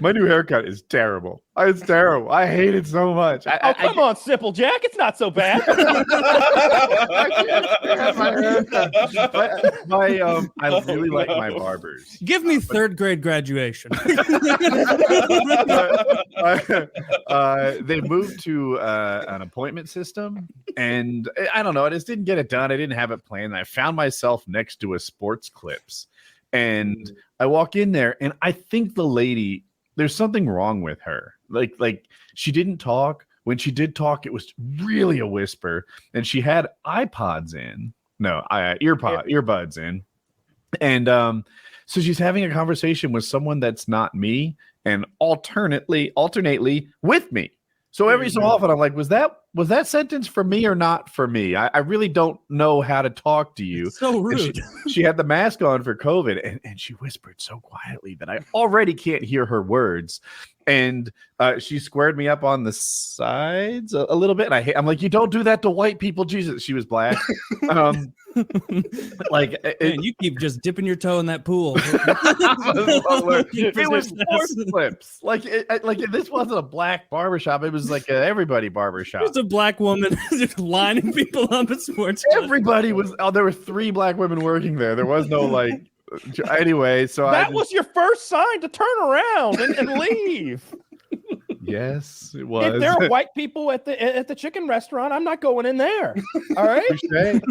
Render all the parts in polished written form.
My new haircut is terrible. It's terrible. I hate it so much. Come on, Sipplejack. It's not so bad. I can't stand my haircut. I really like my barbers. Give me third grade graduation. They moved to an appointment system, and I don't know. I just didn't get it done. I didn't have it planned. I found myself next to a Sports Clips, and I walk in there, and I think the lady, there's something wrong with her. Like she didn't talk. When she did talk, it was really a whisper, and she had earbuds in, and so she's having a conversation with someone that's not me, and alternately with me. So every so often, I'm like, was that sentence for me or not for me? I really don't know how to talk to you. It's so rude. She had the mask on for COVID, and she whispered so quietly that I already can't hear her words. And she squared me up on the sides a little bit. And I'm like, you don't do that to white people. Jesus, she was black. Man, you keep just dipping your toe in that pool. It was Sports Clips. Like this wasn't a black barbershop. It was like everybody barbershop. There's a black woman just lining people up at Sports Clips. Everybody was. Oh, there were 3 black women working there. There was no like. Anyway, so that was your first sign to turn around and leave. Yes, it was. If there are white people at the chicken restaurant, I'm not going in there. All right.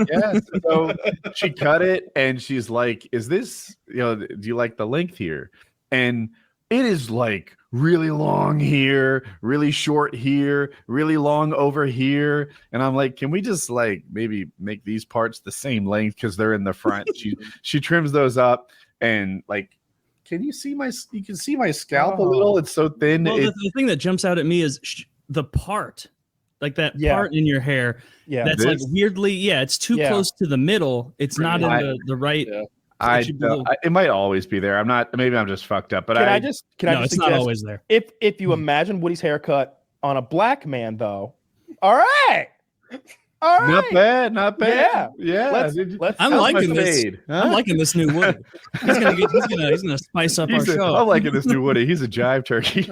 Yes. So she cut it, and she's like, "Is this? Do you like the length here?" And it is like really long here, really short here, really long over here. And I'm like, can we just like maybe make these parts the same length because they're in the front? She trims those up, and like, you can see my scalp a little. It's so thin. Well, the thing that jumps out at me is the part, like that part in your hair. Yeah, that's like weirdly. Yeah, it's too close to the middle. It's not in the right. Yeah. It might always be there. I'm not. Maybe I'm just fucked up. But can I just it's suggest, not always there. If you imagine Woody's haircut on a black man, though, all right. Not bad. Yeah. Let's I'm liking this. Huh? I'm liking this new Woody. He's gonna spice up our show. I'm liking this new Woody. He's a jive turkey.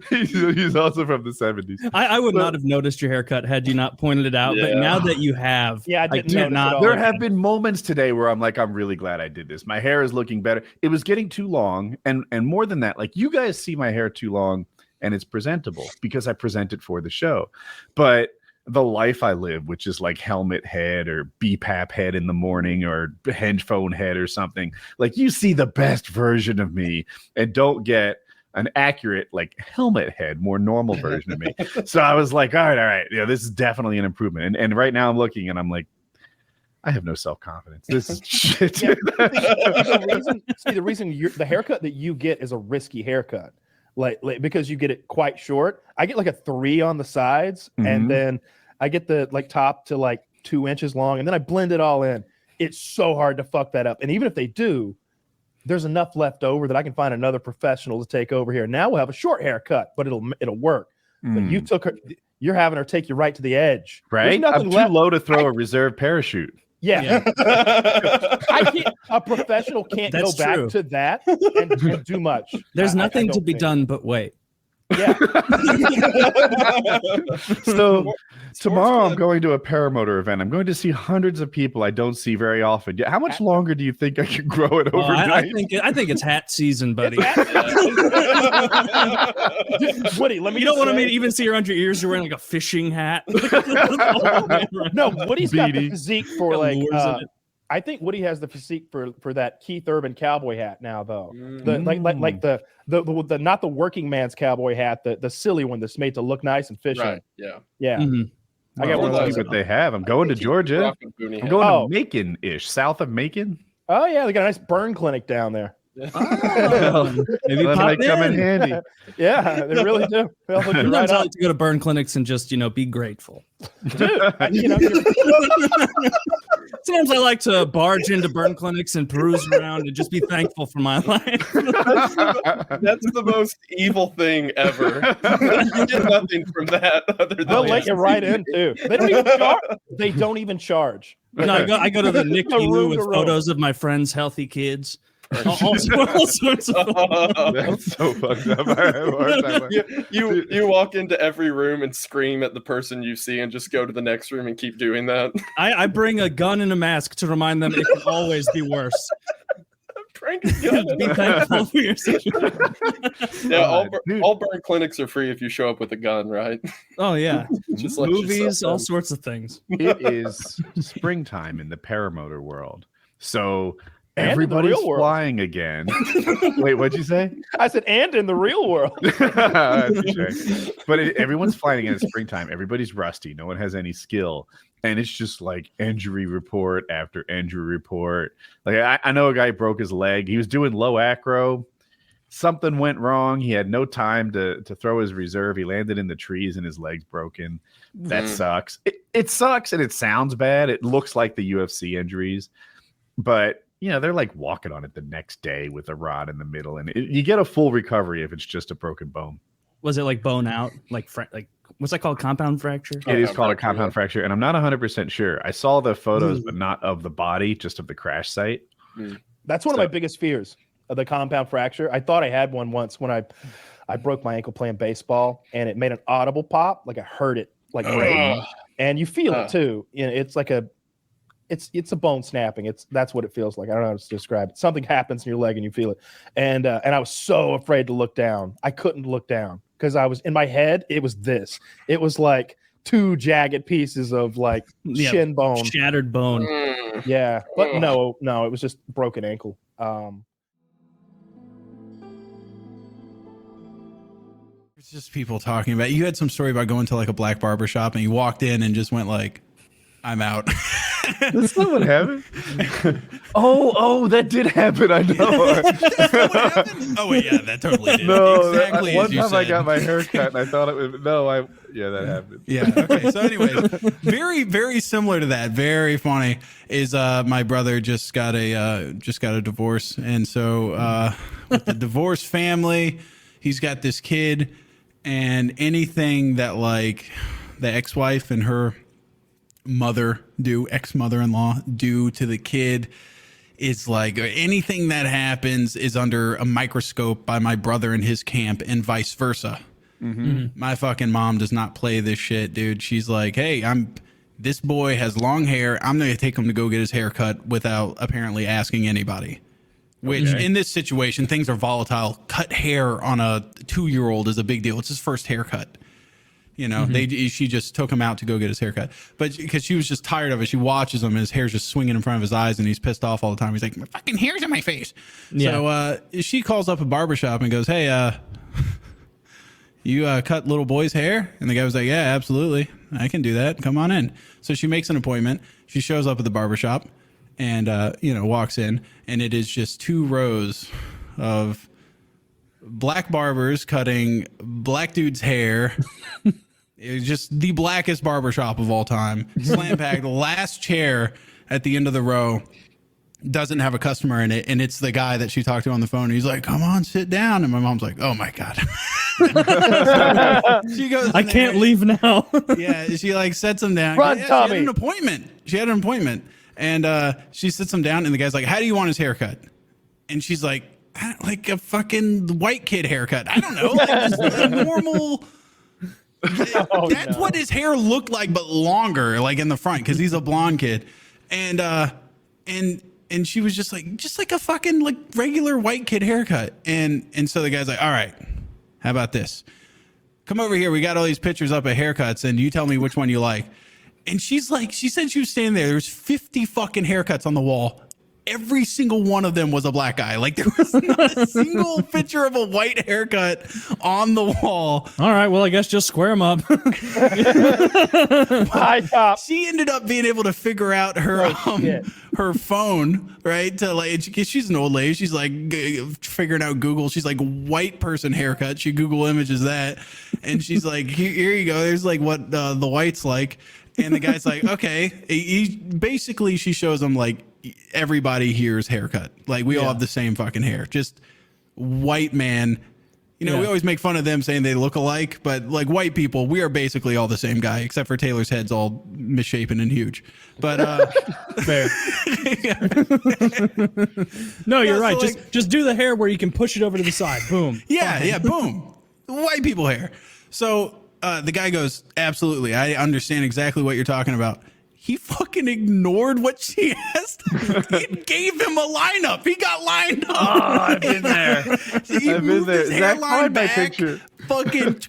he's also from the 70s. I would not have noticed your haircut had you not pointed it out. Yeah. But now that you have, I didn't notice. There have been moments today where I'm like, I'm really glad I did this. My hair is looking better. It was getting too long, and more than that, like you guys see my hair too long. And it's presentable because I present it for the show. But the life I live, which is like helmet head or BPAP head in the morning or henge phone head or something, like you see the best version of me and don't get an accurate like helmet head, more normal version of me. So I was like, all right. This is definitely an improvement. And right now I'm looking and I'm like, I have no self-confidence. This is shit. The reason the haircut that you get is a risky haircut. Like because you get it quite short. I get like a 3 on the sides, and then I get the like top to like 2 inches long, and then I blend it all in. It's so hard to fuck that up. And even if they do, there's enough left over that I can find another professional to take over here. Now we'll have a short haircut, but it'll work. But you took her. You're having her take you right to the edge. Right? I'm too low to throw a reserve parachute. Yeah. A professional can't go back to that and do much. There's nothing to be done but wait. Yeah. So tomorrow I'm going to a paramotor event. I'm going to see hundreds of people I don't see very often. How much longer do you think I can grow it overnight? I think it's hat season, buddy. Woody, let me. You don't want to even see her under your ears. You're wearing like a fishing hat. No, Woody's got the physique for like. I think Woody has the physique for that Keith Urban cowboy hat now, though. The the not the working man's cowboy hat, the silly one that's made to look nice and fishing. Right. Yeah. Yeah. Mm-hmm. I got one of those. What they have. I'm going to Georgia. I'm going to Macon-ish, south of Macon. Oh yeah, they got a nice burn clinic down there. Maybe that might come in handy. Yeah, they really do. Sometimes I like to go to burn clinics and just be grateful. Dude, sometimes I like to barge into burn clinics and peruse around and just be thankful for my life. That's the most evil thing ever. You get nothing from that other than they'll let you right in too. They don't even charge. No, I go to the Nick Lou with photos of my friends' healthy kids. All sorts of That's so fucked up. You walk into every room and scream at the person you see and just go to the next room and keep doing that. I bring a gun and a mask to remind them it can always be worse. Prank a gun. Be thankful for your situation. Yeah, all burn clinics are free if you show up with a gun, right? Oh yeah, Just let movies, all sorts of things. It is springtime in the paramotor world, so And everybody's flying again. Wait, what'd you say? I said, and in the real world. But everyone's flying again. It's springtime. Everybody's rusty. No one has any skill. And it's just like injury report after injury report. Like I know a guy broke his leg. He was doing low acro. Something went wrong. He had no time to throw his reserve. He landed in the trees and his leg's broken. That sucks. It sucks and it sounds bad. It looks like the UFC injuries. But they're like walking on it the next day with a rod in the middle. And you get a full recovery if it's just a broken bone. Was it like bone out? Like what's that called? Compound fracture? It is called a compound fracture, and I'm not 100% sure. I saw the photos, but not of the body, just of the crash site. That's one of my biggest fears of the compound fracture. I thought I had one once when I broke my ankle playing baseball, and it made an audible pop. Like I heard it, like and you feel it too. It's like it's a bone snapping. That's what it feels like. I don't know how to describe it. Something happens in your leg and you feel it. And I was so afraid to look down. I couldn't look down because I was in my head. It was this. It was like two jagged pieces of like shin bone, shattered bone. Yeah, but no, it was just broken ankle. It's just people talking about. You had some story about going to like a black barber shop and you walked in and just went like, I'm out. That's not what happened. Oh, that did happen. I know. That's not what happened? Oh wait, yeah, that totally did. No, exactly. One time I got my hair cut and I thought it was that happened. Yeah. Okay. So, anyways, very, very similar to that. Very funny is my brother just got a divorce, and so with the divorced family, he's got this kid, and anything that like the ex-wife and her ex-mother-in-law do to the kid is like anything that happens is under a microscope by my brother in his camp and vice versa. My fucking mom does not play this shit, dude. She's like, hey, this boy has long hair. I'm going to take him to go get his hair cut without apparently asking anybody. Which in this situation, things are volatile. Cut hair on a 2-year-old is a big deal. It's his first haircut. She just took him out to go get his haircut, but because she was just tired of it, she watches him and his hair's just swinging in front of his eyes and he's pissed off all the time. He's like, my fucking hair's in my face. Yeah. So she calls up a barbershop and goes, hey, you cut little boy's hair? And the guy was like, yeah, absolutely. I can do that. Come on in. So she makes an appointment. She shows up at the barbershop and, walks in, and it is just 2 rows of black barbers cutting black dude's hair. It was just the blackest barbershop of all time. Slam packed. The last chair at the end of the row doesn't have a customer in it, and it's the guy that she talked to on the phone. He's like, come on, sit down. And my mom's like, oh my God. She goes, I can't leave now. Yeah, she like sets him down. Run, Tommy. She had an appointment. And she sits him down, and the guy's like, how do you want his haircut? And she's like a fucking white kid haircut. I don't know. Like just a normal. That's what his hair looked like, but longer, like in the front, because he's a blonde kid. And she was just like a fucking like regular white kid haircut. And so the guy's like, all right, how about this? Come over here. We got all these pictures up of haircuts, and you tell me which one you like. And she's like, she said she was standing there. There's 50 fucking haircuts on the wall. Every single one of them was a black guy. Like there was not a single picture of a white haircut on the wall. All right, well, I guess just square them up. She ended up being able to figure out her her phone, right? To like, she's an old lady. She's like figuring out Google. She's like white person haircut. She Google images that, and she's like, here you go. There's like what the white's like, and the guy's like, okay. Basically, she shows him like. Everybody here's haircut. Like we all have the same fucking hair. Just white man You know, we always make fun of them saying they look alike, but like white people, we are basically all the same guy, except for Taylor's head's all misshapen and huge. But fair. No, you're right. So just do the hair where you can push it over to the side. Boom. Yeah, boom. White people hair. So the guy goes, absolutely. I understand exactly what you're talking about. He fucking ignored what she asked. It gave him a lineup. He got lined up. Oh, I've been there. I've been there. Zach, find my picture. Fucking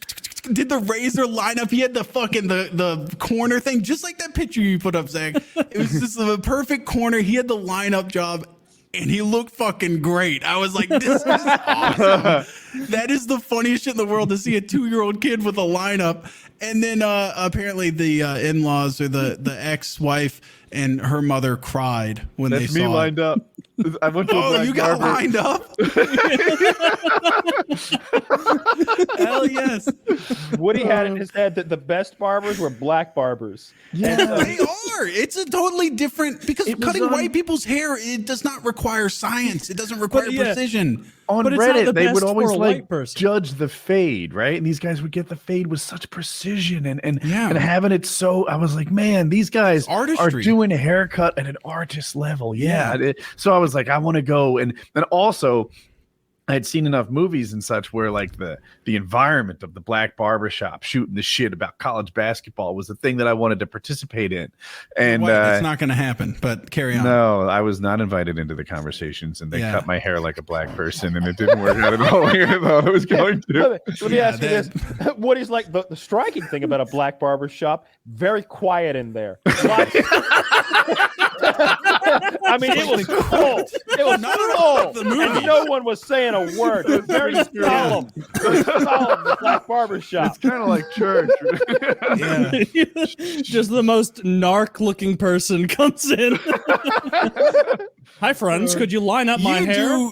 did the razor lineup. He had the fucking the corner thing, just like that picture you put up, Zach. It was just the perfect corner. He had the lineup job. And he looked fucking great. I was like, this is awesome. That is the funniest shit in the world to see a 2-year-old kid with a lineup. And then apparently the in-laws or the ex-wife and her mother cried when they saw me lined up. I went to a black you got barber. lined up? Hell yes. Woody had in his head that the best barbers were black barbers. Yeah, they are. It's a totally different, because cutting white people's hair, it does not require science. It doesn't require precision. On But it's not Reddit, the they best would always for a like white person. judge the fade, right? And these guys would get the fade with such precision and having it so. I was like, man, these guys are doing a haircut at an artist level. Yeah. So I was like, I want to go, and also I had seen enough movies and such where like the environment of the black barbershop shooting the shit about college basketball was the thing that I wanted to participate in. And that's not going to happen, but carry on. No, I was not invited into the conversations, and they cut my hair like a black person, and it didn't work out at all like I thought it was going to. Let me ask you this. Woody's like, the striking thing about a black barber shop, very quiet in there. I mean, it was full. It was full. And no one was saying a word. It was very solemn. Solemn, the black barber shop. It's kind of like church. Just the most narc-looking person comes in. Hi, friends. Could you line up my hair?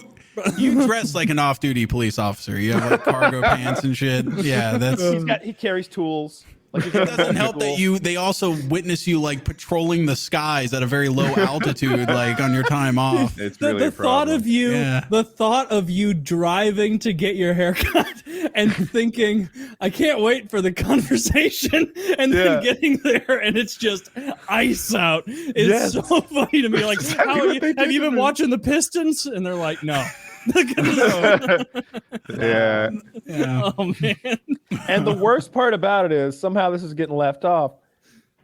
You dress like an off-duty police officer. You have like cargo pants and shit. Yeah, that's. He carries tools. Like it doesn't help that they also witness you like patrolling the skies at a very low altitude, like on your time off. It's really the thought of you, the thought of you driving to get your haircut and thinking, I can't wait for the conversation, and then getting there and it's just ice out. It's so funny to me. Like, have you been watching the Pistons? And they're like, no. Yeah. Oh man. And the worst part about it is somehow this is getting left off.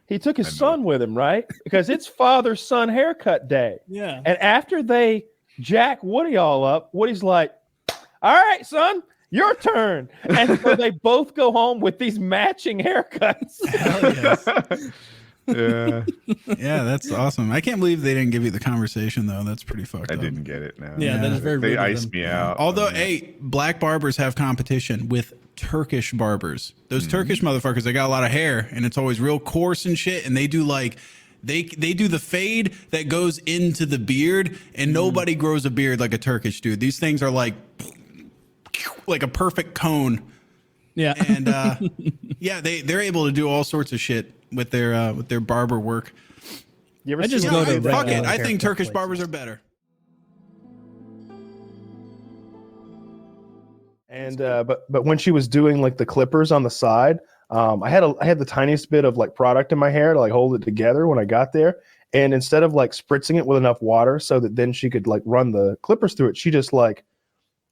He took his son with him, right? Because it's father-son haircut day. Yeah. And after they jack Woody all up, Woody's like, all right, son, your turn. And so they both go home with these matching haircuts. Hell yes. Yeah, that's awesome. I can't believe they didn't give you the conversation though. That's pretty fucked up. I didn't get it. No. Yeah, that is very rude. They iced me out. Although, hey, black barbers have competition with Turkish barbers. Those Turkish motherfuckers, they got a lot of hair and it's always real coarse and shit. And they do like they do the fade that goes into the beard, and nobody grows a beard like a Turkish dude. These things are like a perfect cone. Yeah. And they're able to do all sorts of shit with their barber work. You ever just go to fuck it. I think Turkish barbers are better. And but when she was doing like the clippers on the side, I had the tiniest bit of like product in my hair to like hold it together when I got there. And instead of like spritzing it with enough water so that then she could like run the clippers through it, she just like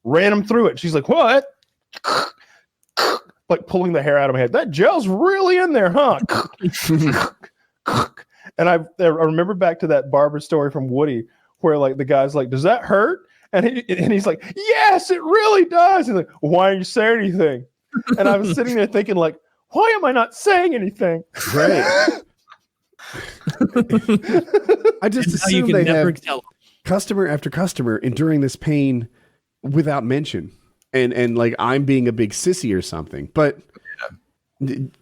ran them through it. She's like, what? Like pulling the hair out of my head. That gel's really in there, huh? And I remember back to that barber story from Woody where like the guy's like, does that hurt? And he's like, yes, it really does. He's like, well, why aren't you saying anything? And I was sitting there thinking like, why am I not saying anything? Right. I just assume they have customer after customer enduring this pain without mention. And like I'm being a big sissy or something, but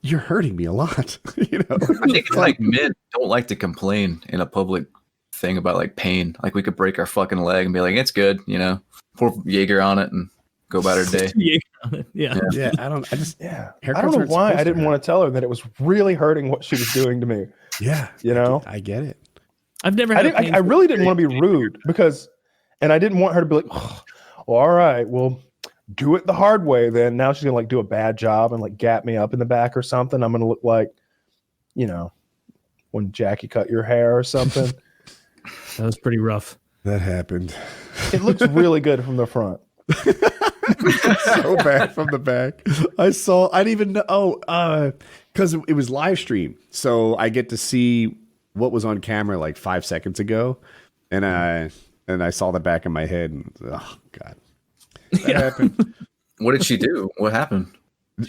you're hurting me a lot. You know, I think it's like men don't like to complain in a public thing about like pain. Like we could break our fucking leg and be like, it's good, you know, pour Jaeger on it and go about our day. Yeah. I don't know why I didn't want to tell her that it was really hurting what she was doing to me. Yeah, you know, I get it. I've never. I really didn't want to be rude and I didn't want her to be like, oh, well, all right, well. do it the hard way. Then now she's gonna like do a bad job and like gap me up in the back or something. I'm gonna look like, when Jackie cut your hair or something. That was pretty rough. That happened. It looks really good from the front. So bad from the back. I didn't even know. Because it was live stream, so I get to see what was on camera like 5 seconds ago, and I saw the back of my head, and oh god, that happened. What did she do? What happened?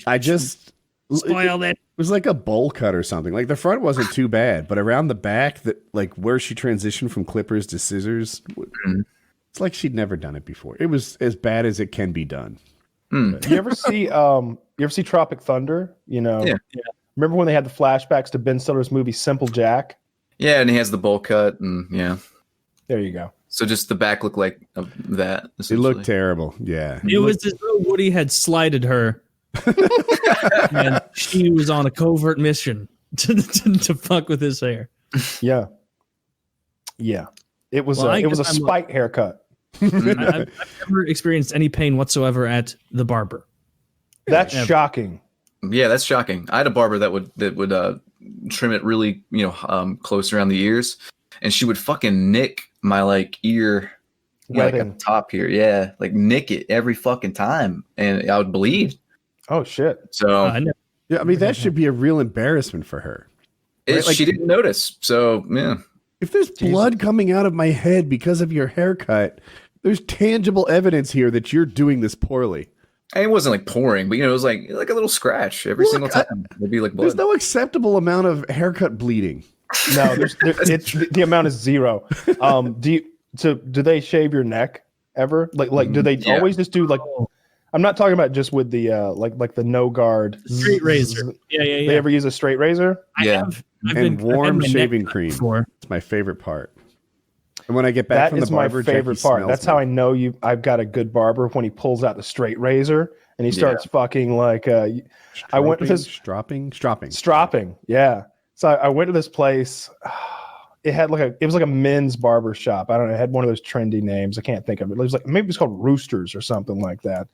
I just Spoiled it. It was like a bowl cut or something. Like the front wasn't too bad, but around the back, that like where she transitioned from clippers to scissors, it's like she'd never done it before. It was as bad as it can be done. You ever see Tropic Thunder? Yeah. Remember when they had the flashbacks to Ben Stiller's movie Simple Jack? Yeah, and he has the bowl cut, and There you go. So just the back looked like that. It looked terrible. Yeah. It was as though Woody had slighted her. And she was on a covert mission to fuck with his hair. Yeah. It was a spite haircut. I've never experienced any pain whatsoever at the barber. That's shocking. Yeah, that's shocking. I had a barber that would trim it really, close around the ears, and she would fucking nick my like ear, like at the top here. Yeah, like nick it every fucking time, and I would bleed. Oh shit! So yeah, I mean that should be a real embarrassment for her. Right? Like, she didn't notice. So yeah, if there's blood coming out of my head because of your haircut, there's tangible evidence here that you're doing this poorly. And it wasn't like pouring, but it was like a little scratch every single time. It'd be like blood. There's no acceptable amount of haircut bleeding. No, the amount is zero. Do they shave your neck ever? Like do they always just do like? I'm not talking about just with the like the no guard straight razor. Yeah. They ever use a straight razor? I've warm shaving cream. It's my favorite part. And when I get back from the barber, my favorite part. That's how I know I've got a good barber, when he pulls out the straight razor and he starts fucking like. I went to this stropping. Yeah. So I went to this place. It was like a men's barber shop. I don't know. It had one of those trendy names. I can't think of it. It was like maybe it's called Roosters or something like that.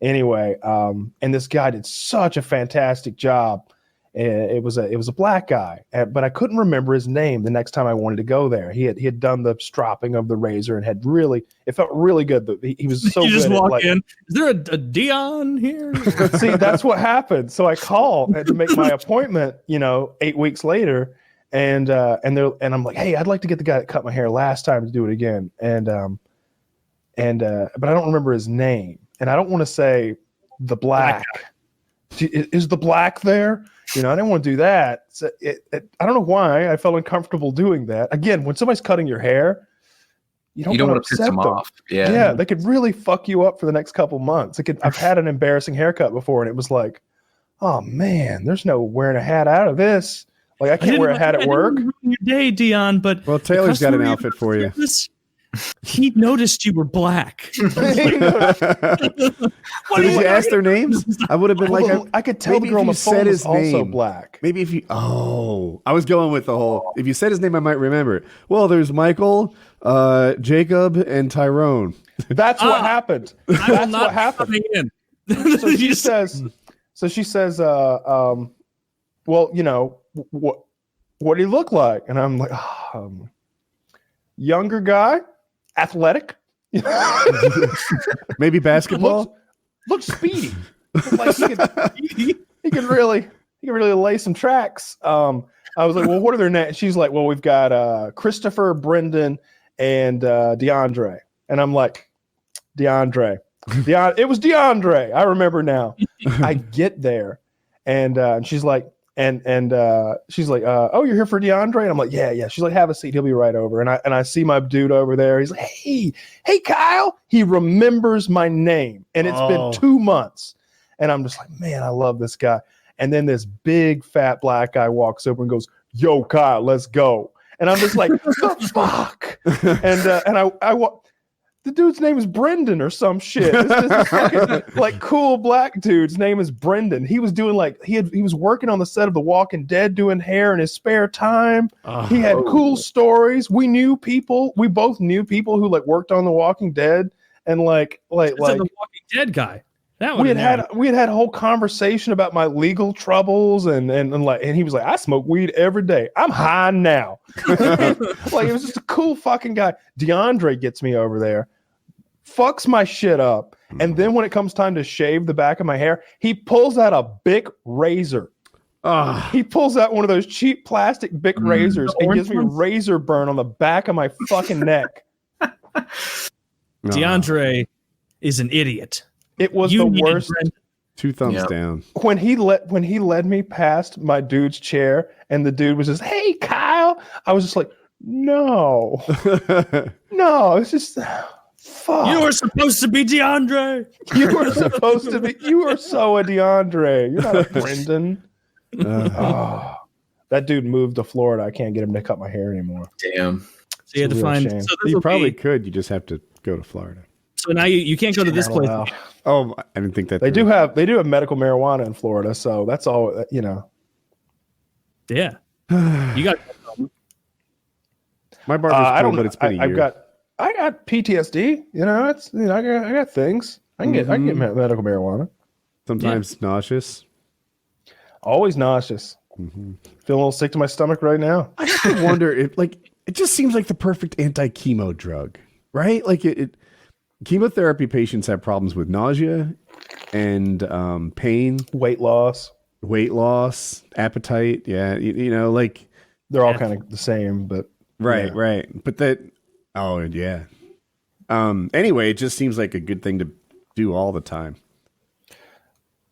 Anyway, and this guy did such a fantastic job. It was a black guy, but I couldn't remember his name the next time I wanted to go there. He had done the stropping of the razor and it felt really good. He was so you good. Just walk in. Is there a Dion here? See, that's what happened. So I called to make my appointment. 8 weeks later, and I'm like, hey, I'd like to get the guy that cut my hair last time to do it again. But I don't remember his name, and I don't want to say the black. Is the black there? I didn't want to do that. So I don't know why I felt uncomfortable doing that. Again, when somebody's cutting your hair, you don't want to piss them off. Yeah, they could really fuck you up for the next couple months. I've had an embarrassing haircut before, and it was like, oh man, there's no wearing a hat out of this. Like I can't wear a hat at work. Your day, Dion, but Taylor's got an outfit for you. He noticed you were black. Did you ask their names? I would have been I could tell the girl on the phone was also black. Maybe if you, I was going with the whole, if you said his name, I might remember it. Well, there's Michael, Jacob, and Tyrone. That's what happened. That's what happened. So she says, well, what do you look like? And I'm like, younger guy. Athletic, maybe basketball. Looks speedy. Like he can really lay some tracks. I was like, well, what are their names? She's like, well, we've got Christopher, Brendan, and DeAndre. And I'm like, DeAndre. It was DeAndre. I remember now. I get there, and she's like. She's like, oh, you're here for DeAndre? And I'm like, yeah. She's like, have a seat. He'll be right over. And I see my dude over there. He's like, hey, Kyle. He remembers my name. And it's been 2 months. And I'm just like, man, I love this guy. And then this big fat black guy walks over and goes, yo, Kyle, let's go. And I'm just like, the fuck? And the dude's name is Brendan or some shit. This fucking like cool black dude's name is Brendan. He was doing he was working on the set of The Walking Dead doing hair in his spare time. He had cool stories. We both knew people who like worked on The Walking Dead, and like the Walking Dead guy. That we had a whole conversation about my legal troubles and he was like, I smoke weed every day. I'm high now. Like, it was just a cool fucking guy. DeAndre gets me over there, fucks my shit up, and then when it comes time to shave the back of my hair, he pulls out a Bic razor. He pulls out one of those cheap plastic Bic razors and gives me a razor burn on the back of my fucking neck. DeAndre is an idiot. It was the worst. 2 thumbs down. When he led me past my dude's chair, and the dude was just, "Hey, Kyle," I was just like, "No, no, it's just fuck." You were supposed to be DeAndre. You were supposed to be. You are so a DeAndre. You're not a Brendan. That dude moved to Florida. I can't get him to cut my hair anymore. Damn. So you had to find. Shame. So You probably could. You just have to go to Florida. So now you can't go to this place. Oh, I didn't think that. They do have medical marijuana in Florida, so that's all. Yeah. You got. My barber's cool, but it's been a year. I got PTSD. I got things. I can get medical marijuana. Sometimes nauseous. Always nauseous. Feeling a little sick to my stomach right now. I have to wonder if, like, it just seems like the perfect anti-chemo drug, right? Like chemotherapy patients have problems with nausea and pain, weight loss, appetite. Yeah, like they're all kind of the same, but right. But anyway, it just seems like a good thing to do all the time,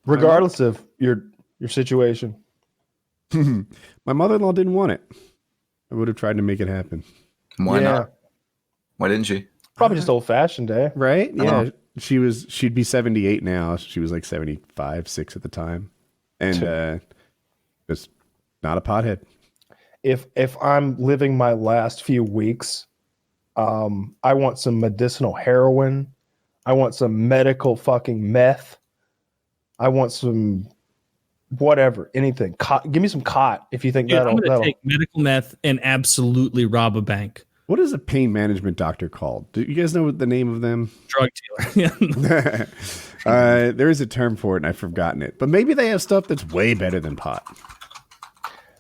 regardless of your situation. My mother-in-law didn't want it. I would have tried to make it happen. Why not? Why didn't she? Probably just old-fashioned, right? Yeah, she'd be 78 now. She was like 75, 6 at the time, and just not a pothead. If I'm living my last few weeks, I want some medicinal heroin. I want some medical fucking meth. I want some whatever, anything. Give me some cot if you think that'll take medical meth and absolutely rob a bank. What is a pain management doctor called? Do you guys know what the name of them? Drug dealer. There is a term for it, and I've forgotten it. But maybe they have stuff that's way better than pot.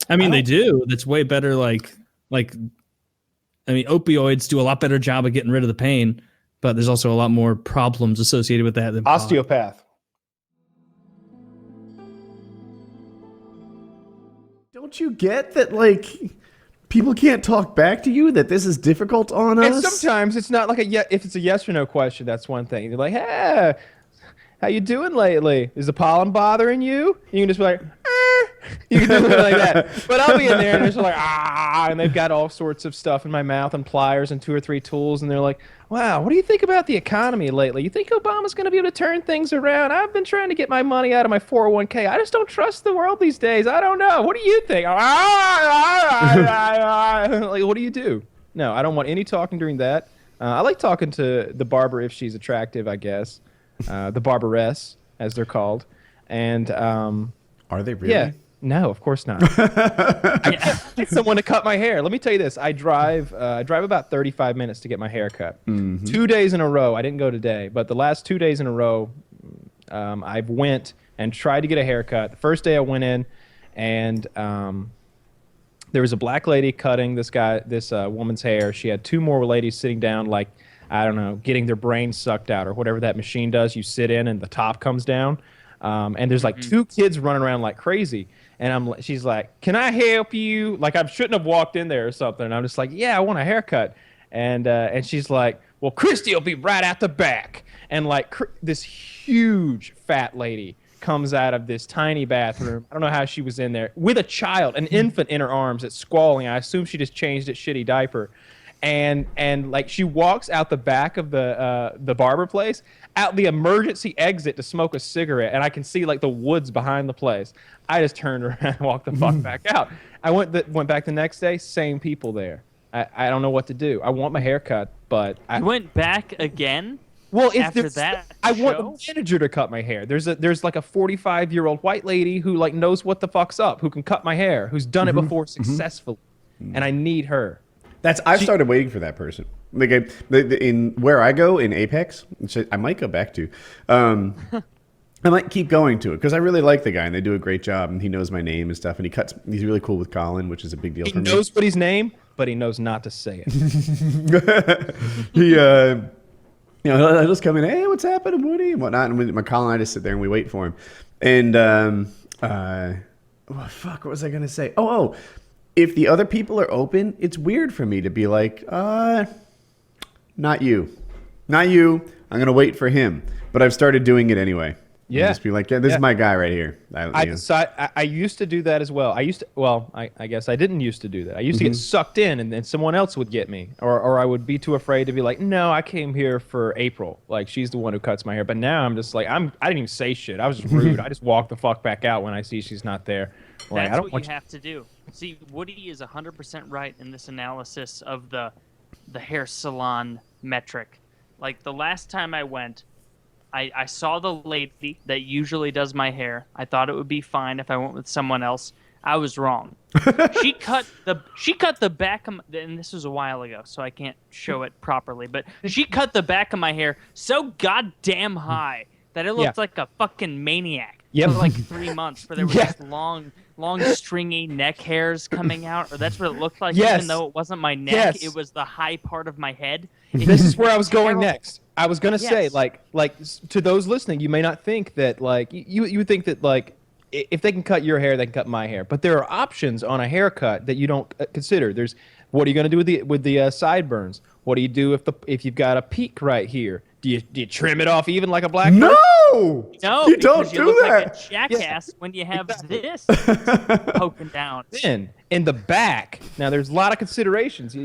I mean, they do. That's way better. Opioids do a lot better job of getting rid of the pain, but there's also a lot more problems associated with that than osteopath. Don't you get that, like, people can't talk back to you, that this is difficult on us? And sometimes it's not like if it's a yes or no question, that's one thing. You're like, hey, how you doing lately? Is the pollen bothering you? You can just be like, you can do something like that. But I'll be in there and it's like, and they've got all sorts of stuff in my mouth and pliers and 2 or 3 tools, and they're like, wow, what do you think about the economy lately? You think Obama's going to be able to turn things around? I've been trying to get my money out of my 401k. I just don't trust the world these days. I don't know. What do you think? Like, what do you do? No, I don't want any talking during that. I like talking to the barber if she's attractive, I guess. The barberess, as they're called. And are they really? Yeah. No, of course not. I can't get someone to cut my hair. Let me tell you this. I drive about 35 minutes to get my hair cut. 2 days in a row. I didn't go today, but the last 2 days in a row, I went and tried to get a haircut. The first day I went in, and there was a black lady cutting this woman's hair. She had 2 more ladies sitting down, like, I don't know, getting their brains sucked out or whatever that machine does. You sit in and the top comes down. And there's like 2 kids running around like crazy. And she's like, can I help you? Like, I shouldn't have walked in there or something. And I'm just like, yeah, I want a haircut. And she's like, well, Christy will be right out the back. And like this huge fat lady comes out of this tiny bathroom. I don't know how she was in there with a child, an infant in her arms that's squalling. I assume she just changed its shitty diaper. And like she walks out the back of the barber place, out the emergency exit to smoke a cigarette, and I can see like the woods behind the place. I just turned around and walked the fuck back out. I went back the next day, same people there. I don't know what to do. I want my hair cut, but you went back again. Well, after that, I want the manager to cut my hair. There's like a 45-year-old white lady who like knows what the fuck's up, who can cut my hair, who's done it before successfully, and I need her. I've started waiting for that person. Like in where I go in Apex, which I might go back to. I might keep going to it because I really like the guy and they do a great job and he knows my name and stuff and he's really cool with Colin, which is a big deal for me. He knows what his name, but he knows not to say it. He I'll just come in, hey, what's happening, Woody, and whatnot. And my Colin and I just sit there and we wait for him. And what was I gonna say? Oh, if the other people are open, it's weird for me to be like, not you. I'm gonna wait for him. But I've started doing it anyway. Yeah. Just be like, yeah, this is my guy right here. I used to do that as well. I guess I didn't used to do that. I used to get sucked in and then someone else would get me. Or I would be too afraid to be like, no, I came here for April. Like, she's the one who cuts my hair. But now I'm just like, I didn't even say shit. I was just rude. I just walk the fuck back out when I see she's not there. Like, That's what you have to do. See, Woody is 100% right in this analysis of the hair salon metric. Like, the last time I went, I saw the lady that usually does my hair. I thought it would be fine if I went with someone else. I was wrong. She cut the back of and this was a while ago, so I can't show it properly. But she cut the back of my hair so goddamn high that it looked like a fucking maniac for like 3 months. For there was just long stringy neck hairs coming out, or that's what it looked like. Even though it wasn't my neck, it was the high part of my head. This is where I was going next. I was gonna say, like to those listening, you may not think that like you would think that like if they can cut your hair, they can cut my hair. But there are options on a haircut that you don't consider. There's what are you gonna do with the sideburns? What do you do if you've got a peak right here? Do you trim it off even like a black? No, you don't do look that. Like a jackass when you have this poking down. Then in the back, now there's a lot of considerations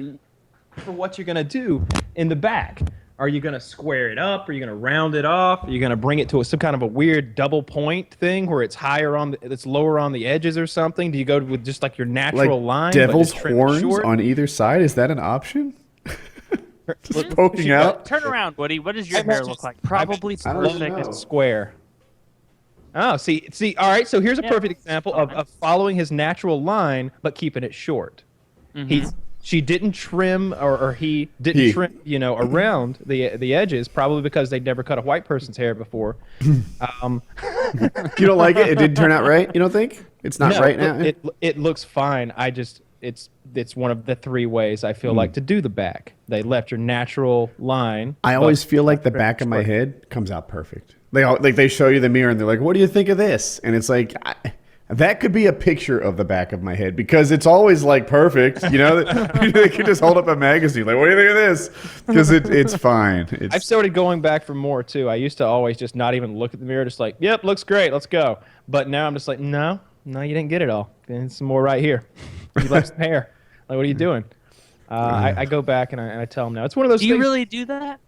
for what you're gonna do in the back. Are you going to square it up? Are you going to round it off? Are you going to bring it to some kind of a weird double point thing where it's it's lower on the edges or something? Do you go with just like your natural line? Devil's horns on either side? Is that an option? Poking out? Turn around, Woody. What does your hair look like? Probably perfect. Square. Oh, see. All right, so here's a perfect example of following his natural line but keeping it short. She didn't trim, or he didn't trim, around the edges, probably because they'd never cut a white person's hair before. You don't like it? It didn't turn out right? You don't think? It's not right now? It looks fine. It's one of the 3 ways I feel like to do the back. They left your natural line. I always feel like the back of my head comes out perfect. They show you the mirror and they're like, what do you think of this? And it's like... that could be a picture of the back of my head because it's always like perfect, They could just hold up a magazine like, what do you think of this? Because it's fine. I've started going back for more too. I used to always just not even look at the mirror, just like, yep, looks great, let's go. But now I'm just like, no, you didn't get it all. There's some more right here. You left some hair. Like, what are you doing? I go back and I tell them now. It's one of those. Do you really do that?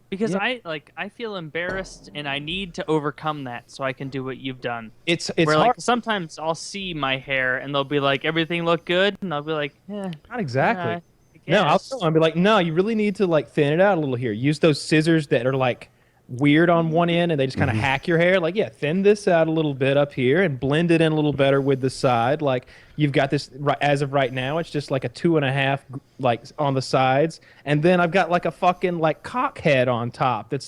Because I feel embarrassed and I need to overcome that so I can do what you've done. It's where, hard. like, sometimes I'll see my hair and they'll be like, everything look good, and I'll be like, not exactly. No, I'll be like, no, you really need to like thin it out a little here. Use those scissors that are like weird on one end and they just kind of hack your hair. Like, thin this out a little bit up here and blend it in a little better with the side. Like, you've got this as of right now, it's just like a 2.5 like on the sides, and then I've got like a fucking like cock head on top that's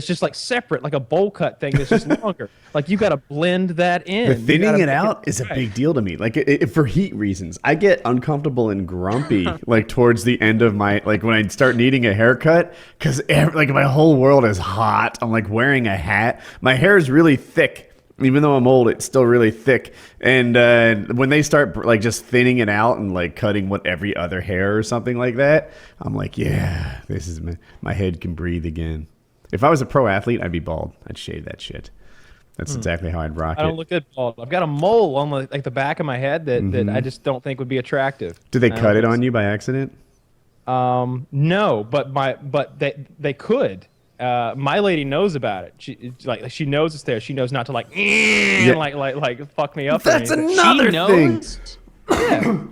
just like separate, like a bowl cut thing that's just longer. Like, you got to blend that in. The thinning it out is a big deal to me. Like, for heat reasons, I get uncomfortable and grumpy like towards the end of my when I start needing a haircut because my whole world is hot. I'm like wearing a hat. My hair is really thick. Even though I'm old, it's still really thick. And when they start like just thinning it out and like cutting what every other hair or something like that, I'm like, yeah, this is my head can breathe again. If I was a pro athlete, I'd be bald. I'd shave that shit. That's exactly how I'd rock it. I don't look good bald. I've got a mole on the back of my head that I just don't think would be attractive. Did they cut it on you by accident? No, but they could. My lady knows about it. She knows it's there. She knows not to like fuck me up. That's another thing.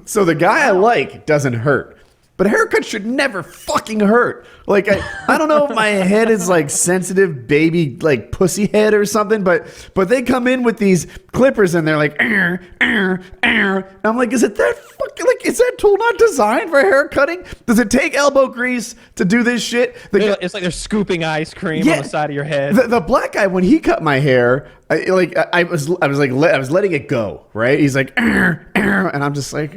So the guy I like doesn't hurt. but a haircut should never fucking hurt. Like I don't know if my head is like sensitive baby like pussy head or something, but they come in with these clippers and they're like, and I'm like, is it that fucking like is that tool not designed for hair cutting? Does it take elbow grease to do this shit? It's like they're scooping ice cream on the side of your head. The black guy, when he cut my hair, I was letting it go, right? He's like, and I'm just like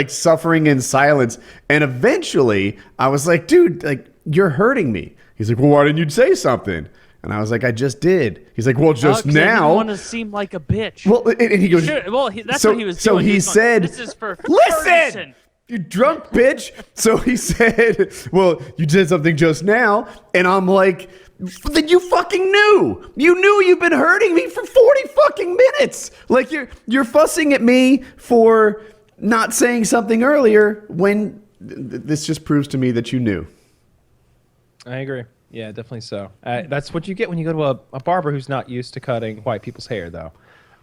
suffering in silence. And eventually I was like, dude, like you're hurting me. He's like, well, why didn't you say something? And I was like, I just did. He's like, well, just now. I didn't want to seem like a bitch. Well, and he goes, that's what he was doing. So he said, this is for listen, Ferguson. You drunk bitch. So he said, well, you did something just now. And I'm like, then you fucking knew. You knew you've been hurting me for 40 fucking minutes. Like you're fussing at me for not saying something earlier when this just proves to me that you knew. I agree. Yeah, definitely so. That's what you get when you go to a barber who's not used to cutting white people's hair, though.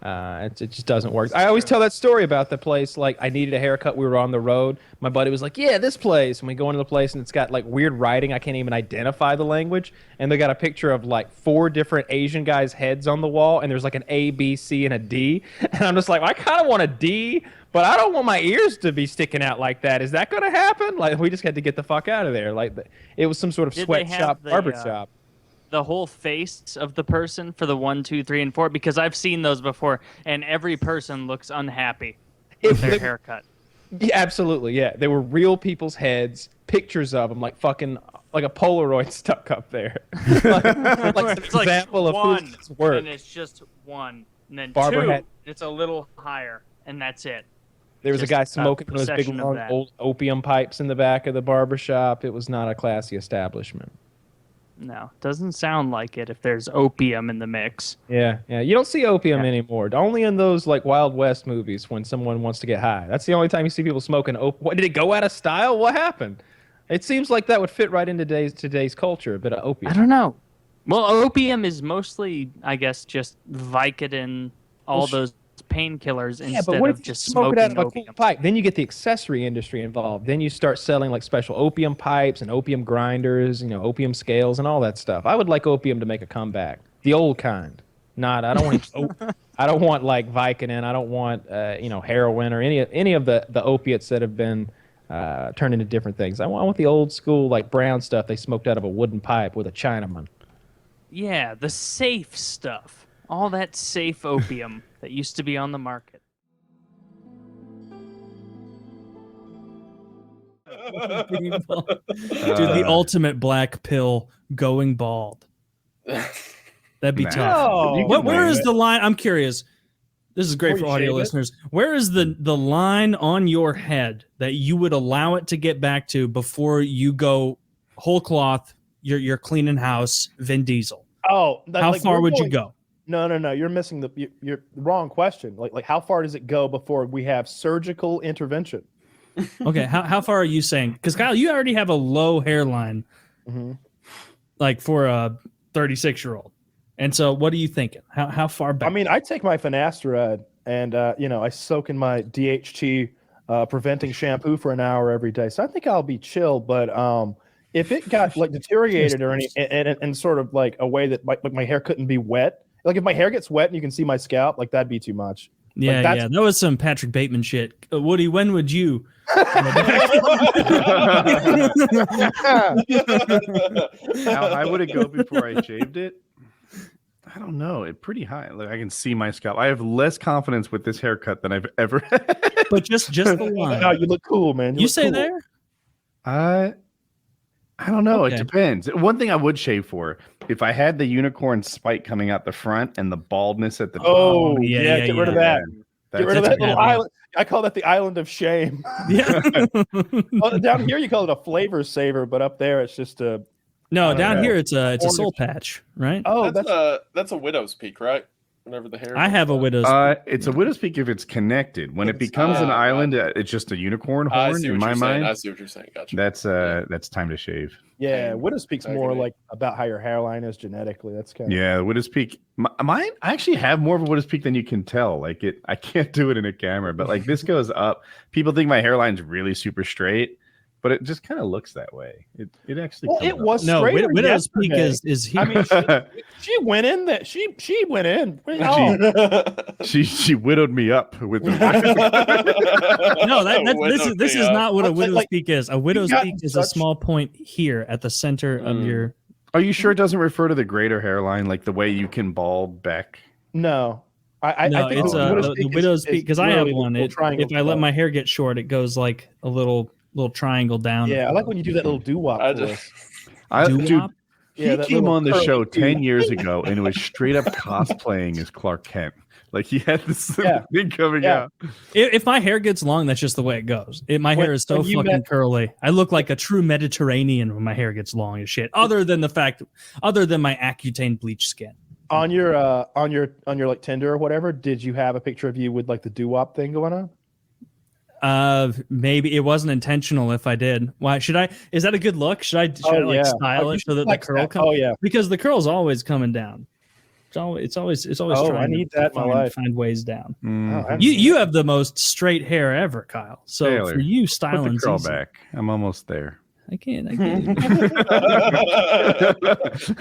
It just doesn't work. I always tell that story about the place. Like, I needed a haircut. We were on the road. My buddy was like, yeah, this place. And we go into the place, and it's got, like, weird writing. I can't even identify the language. And they got a picture of, like, 4 different Asian guys' heads on the wall, and there's, like, an A, B, C, and a D. And I'm just like, I kind of want a D, but I don't want my ears to be sticking out like that. Is that going to happen? Like, we just had to get the fuck out of there. Like, it was some sort of sweatshop, barber shop. The whole face of the person for the 1, 2, 3, and 4, because I've seen those before, and every person looks unhappy with their haircut. Yeah, absolutely, yeah. They were real people's heads, pictures of them, like fucking like a Polaroid stuck up there. like it's like example of one, work. and it's just 1, and then Barber 2, hat. it's a little higher, and that's it. There was just a guy smoking one of those big procession of long that. old opium pipes in the back of the barber shop. It was not a classy establishment. No, doesn't sound like it if there's opium in the mix. Yeah. You don't see opium anymore. Only in those like Wild West movies when someone wants to get high. That's the only time you see people smoking opium. What, did it go out of style? What happened? It seems like that would fit right into today's culture, a bit of opium. I don't know. Well, opium is mostly, I guess, just Vicodin, all those painkillers instead of just smoke it out smoking of a opium. cool pipe? Then you get the accessory industry involved. Then you start selling like special opium pipes and opium grinders, opium scales and all that stuff. I would like opium to make a comeback, the old kind. I don't want. I don't want like Vicodin. I don't want heroin or any of the opiates that have been turned into different things. I want the old school like brown stuff they smoked out of a wooden pipe with a Chinaman. Yeah, the safe stuff. All that safe opium that used to be on the market. Dude, the ultimate black pill, going bald. That'd be tough. Where is the line? I'm curious. This is great for audio listeners. Where is the line on your head that you would allow it to get back to before you go whole cloth, you're cleaning house, Vin Diesel? Oh, how far would you go? No. You're missing you're the wrong question. Like how far does it go before we have surgical intervention? Okay, how far are you saying? Because Kyle, you already have a low hairline, like for a 36-year-old. And so, what are you thinking? How far back? I mean, I take my finasteride and I soak in my DHT preventing shampoo for an hour every day. So I think I'll be chill. But if it got like deteriorated or any and sort of like a way that like my hair couldn't be wet. Like if my hair gets wet and you can see my scalp, like that'd be too much. Yeah, that was some Patrick Bateman shit. Woody, when would you? How high would it go before I shaved it? I don't know. It's pretty high. Like I can see my scalp. I have less confidence with this haircut than I've ever had. But just the line. No, you look cool, man. You say cool. there? I don't know. Okay. It depends. One thing I would shave for, if I had the unicorn spike coming out the front and the baldness at the top. Yeah, get rid of that. Get rid of that little island. I call that the island of shame. Yeah. Well, down here you call it a flavor saver, but up there it's just a. No, down here it's a soul patch, right? Oh, that's a widow's peak, right? Whenever the hair. I have a widow's peak. It's a widow's peak if it's connected. When it becomes an island, it's just a unicorn horn in my mind. I see what you're saying. Gotcha. That's time to shave. Yeah, widow's peak's more like about how your hairline is genetically. That's kind of widow's peak. Mine, I actually have more of a widow's peak than you can tell. Like I can't do it in a camera, but like this goes up. People think my hairline's really super straight, but it just kind of looks that way. It actually. Well, it was no widow's peak yesterday. is here. I mean, she went in that she went in. She widowed me up with the. No, this is not what a widow's peak is. A widow's peak is a small point here at the center of your. Are you sure it doesn't refer to the greater hairline, like the way you can bald back? No. I think it's the widow's peak because I have one. If I let my hair get short, it goes like a little triangle down. Yeah, I like when you do that little doo-wop. Dude, he came on the show 10 years ago and it was straight up cosplaying as Clark Kent. Like he had this thing coming out. If my hair gets long, that's just the way it goes. My hair is so fucking curly. I look like a true Mediterranean when my hair gets long as shit. Other than my Accutane bleach skin. On your like Tinder or whatever, did you have a picture of you with like the doo-wop thing going on? Maybe it wasn't intentional. If I did, why should I? Is that a good look? Should I style it so that the curl comes? Oh yeah, because the curl's always coming down. It's always trying. I need that in my life. Find ways down. Mm. You have the most straight hair ever, Kyle. So Taylor, for you, styling put the curl back. I'm almost there. I can't.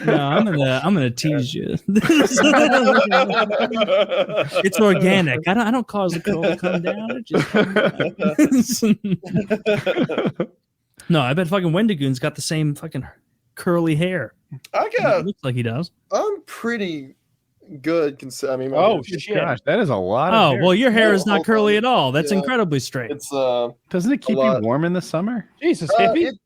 No, I'm gonna tease you. It's organic. I don't cause the curl to come down. It just No, I bet fucking Wendigoon's got the same fucking curly hair. It looks like he does. I'm pretty good. I mean, gosh, that is a lot. Oh well, your hair is not curly at all. That's incredibly straight. It's doesn't it keep you warm in the summer? Jesus,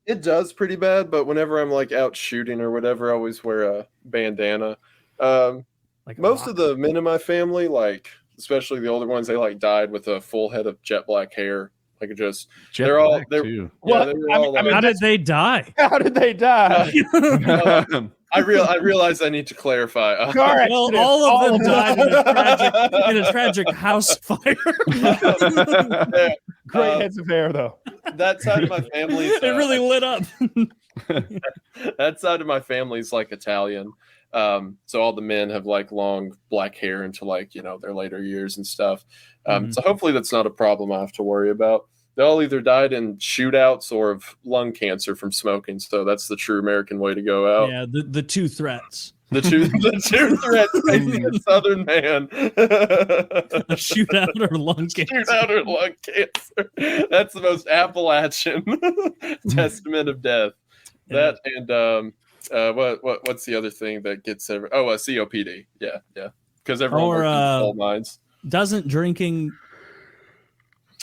it does pretty bad. But whenever I'm like out shooting or whatever, I always wear a bandana. Most of the men in my family, like especially the older ones, they like died with a full head of jet black hair. Like it just they're all too. Yeah, how did they die? How did they die? I realize I need to clarify. Well, all of them died in a tragic house fire. Great heads of hair, though. That side of my family, it really lit up. That side of my family is like Italian, so all the men have like long black hair into like their later years and stuff. So hopefully that's not a problem I have to worry about. They all either died in shootouts or of lung cancer from smoking. So that's the true American way to go out. Yeah, the two threats. The two threats facing a Southern man. A shootout or lung cancer. Shootout or lung cancer. That's the most Appalachian testament of death. That and what's the other thing that gets COPD. Yeah. Because everyone works in coal mines. Doesn't drinking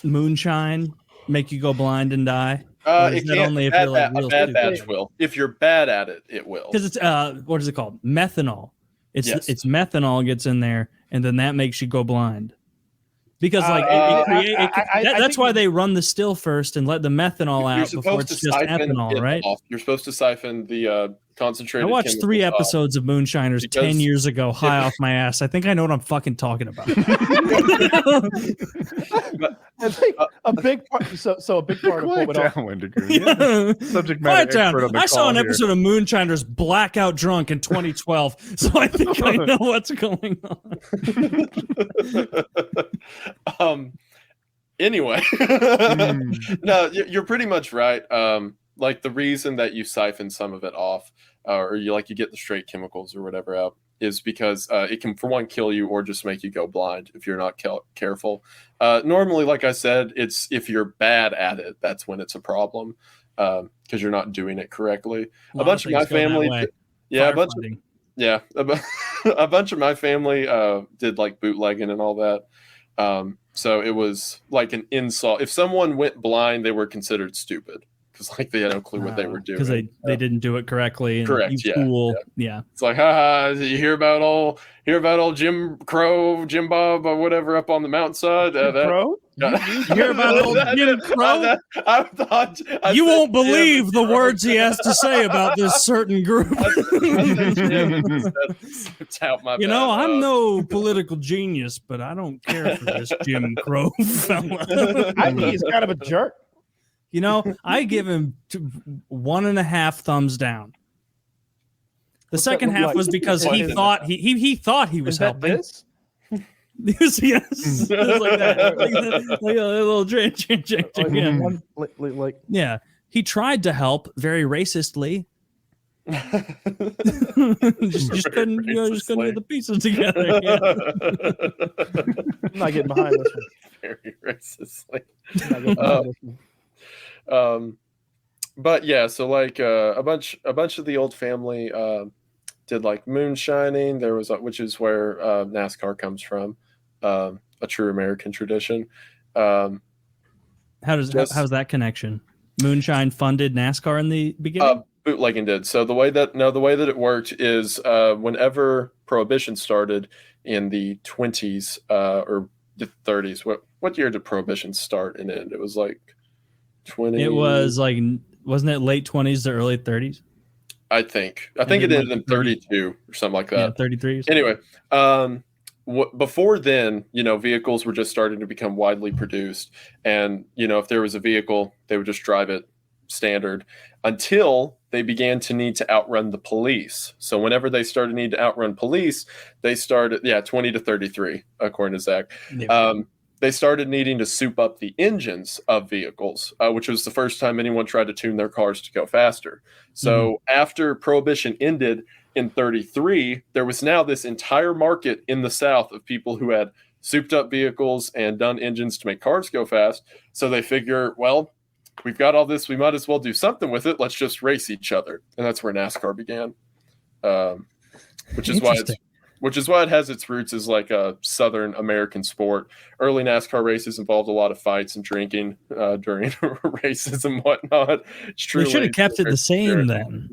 moonshine make you go blind and die? It can't. Only if you're like a bad batch will. If you're bad at it, it will. Because it's what is it called? Methanol. It's methanol gets in there, and then that makes you go blind. Because that's why they run the still first and let the methanol out before it's just ethanol, right? You're supposed to siphon the concentrated. I watched 3 episodes of Moonshiners 10 years ago, high off my ass. I think I know what I'm fucking talking about. I think a big part. So a big part of what would subject matter expert on the I saw an here. episode of Moonshiners blackout drunk in 2012, so I think I know what's going on. Anyway, no, you're pretty much right. Like the reason that you siphon some of it off, or you get the straight chemicals or whatever out, is because it can, for one, kill you or just make you go blind if you're not careful. Normally, like I said, it's if you're bad at it, that's when it's a problem, because you're not doing it correctly. A bunch of my family, a bunch of my family did like bootlegging and all that. So it was like an insult. If someone went blind, they were considered stupid. Because they had no clue what they were doing. Because they didn't do it correctly. And correct. Yeah. It's like, haha, you hear about old Jim Crow, Jim Bob, or whatever up on the mountainside. Crow? You hear about old Jim Crow? You won't believe the words he has to say about this certain group. You know, I'm no political genius, but I don't care for this Jim Crow fella. I think he's kind of a jerk. You know, I give him 1.5 thumbs down. The second half was because he thought he thought he was helping. This? Yes, it was like that, like a little drink. Yeah, he tried to help very racistly. just couldn't get the pieces together. Yeah. I'm not getting behind this one. Very racistly. But yeah, so like a bunch of the old family did like moonshining. There was which is where NASCAR comes from, a true American tradition. How's that connection? Moonshine funded NASCAR in the beginning. Bootlegging did. So the way that it worked is whenever Prohibition started in the 20s or the 30s. What year did Prohibition start and end? It was like 20. It was like, wasn't it late 20s to early 30s? I think it ended in 32 or something like that. Yeah, 33. Anyway, before then, you know, vehicles were just starting to become widely produced, and you know, if there was a vehicle, they would just drive it standard until they began to need to outrun the police. So whenever they started to need to outrun police, they started 20 to 33 according to Zach. Yeah. They started needing to soup up the engines of vehicles, which was the first time anyone tried to tune their cars to go faster. So after Prohibition ended in 33, there was now this entire market in the South of people who had souped up vehicles and done engines to make cars go fast. So they figure, well, we've got all this, we might as well do something with it. Let's just race each other. And that's where NASCAR began, which is why it has its roots as like a Southern American sport. Early NASCAR races involved a lot of fights and drinking during races and whatnot. It's truly, they should have kept it the same then.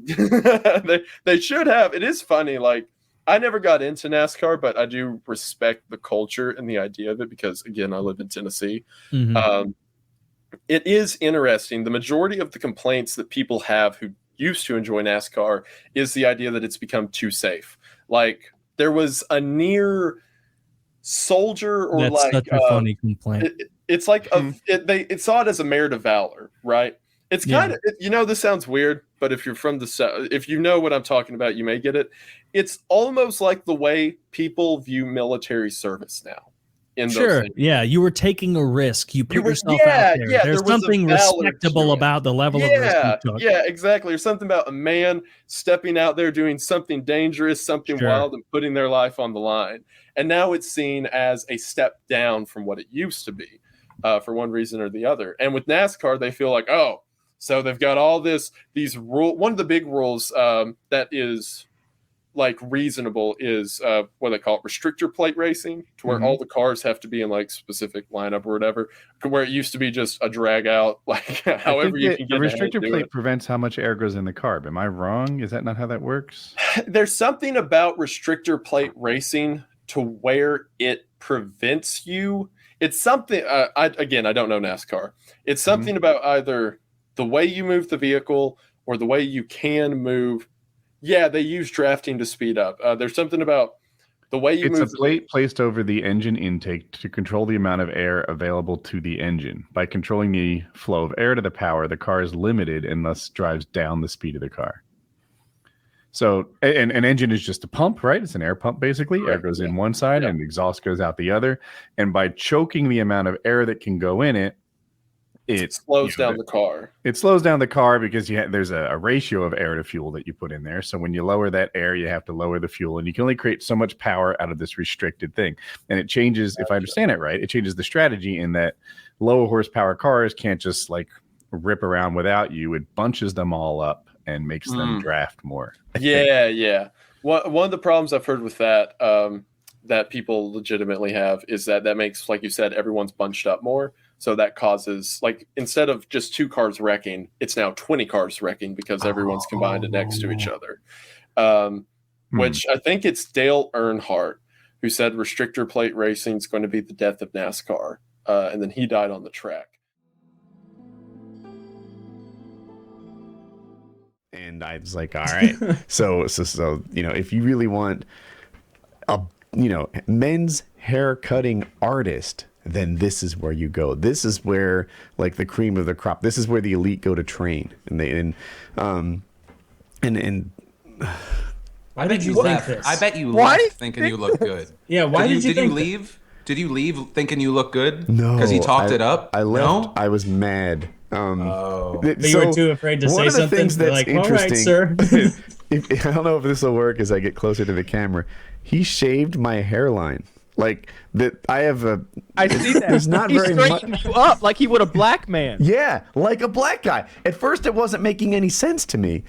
they should have. It is funny. Like, I never got into NASCAR, but I do respect the culture and the idea of it because, again, I live in Tennessee. It is interesting. The majority of the complaints that people have who used to enjoy NASCAR is the idea that it's become too safe. Like, there was a near soldier or that's like such a funny complaint. It's like it saw it as a merit of valor, right? It's kind of, you know, this sounds weird, but if you're from the South, if you know what I'm talking about, you may get it. It's almost like the way people view military service now. Sure. Yeah, you were taking a risk. You put yourself out there. Yeah, there's something respectable about the level of risk you took. Yeah, exactly. There's something about a man stepping out there doing something dangerous, something wild, and putting their life on the line. And now it's seen as a step down from what it used to be, for one reason or the other. And with NASCAR, they feel like, oh, so they've got all these rules. One of the big rules that is like reasonable is what they call it, restrictor plate racing, to where all the cars have to be in like specific lineup or whatever, where it used to be just a drag out, like however you can get. The restrictor plate prevents how much air goes in the carb. Am I wrong? Is that not how that works? There's something about restrictor plate racing to where it prevents you. It's something, I don't know NASCAR. It's something about either the way you move the vehicle or the way you can move. Yeah, they use drafting to speed up. There's something about the way you move. It's a plate placed over the engine intake to control the amount of air available to the engine. By controlling the flow of air to the power, the car is limited and thus drives down the speed of the car. So an engine is just a pump, right? It's an air pump, basically. Air goes in one side and exhaust goes out the other. And by choking the amount of air that can go in it, it slows down the car. It slows down the car because there's a ratio of air to fuel that you put in there. So when you lower that air, you have to lower the fuel, and you can only create so much power out of this restricted thing. And it changes, if I understand it right, it changes the strategy in that lower horsepower cars can't just like rip around without you. It bunches them all up and makes them draft more. Yeah. One of the problems I've heard with that that people legitimately have is that makes, like you said, everyone's bunched up more. So that causes, like, instead of just 2 cars wrecking, it's now 20 cars wrecking because everyone's combined it next to each other. Which I think it's Dale Earnhardt who said restrictor plate racing is going to be the death of NASCAR. and then he died on the track. And I was like, all right. So, if you really want a, men's hair cutting artist, then this is where you go. This is where like the cream of the crop. This is where the elite go to train. And why did you think this? I bet you left thinking you look good. Yeah, why did you think leave? Did you leave thinking you look good? No, because he talked it up. I left. No? I was mad. But you were too afraid to say something. Things that's like, interesting, all right, sir. I don't know if this will work as I get closer to the camera. He shaved my hairline. Like that, I have a. I see that. There's not he very much. straightened you up like he would a black man. Yeah, like a black guy. At first, it wasn't making any sense to me,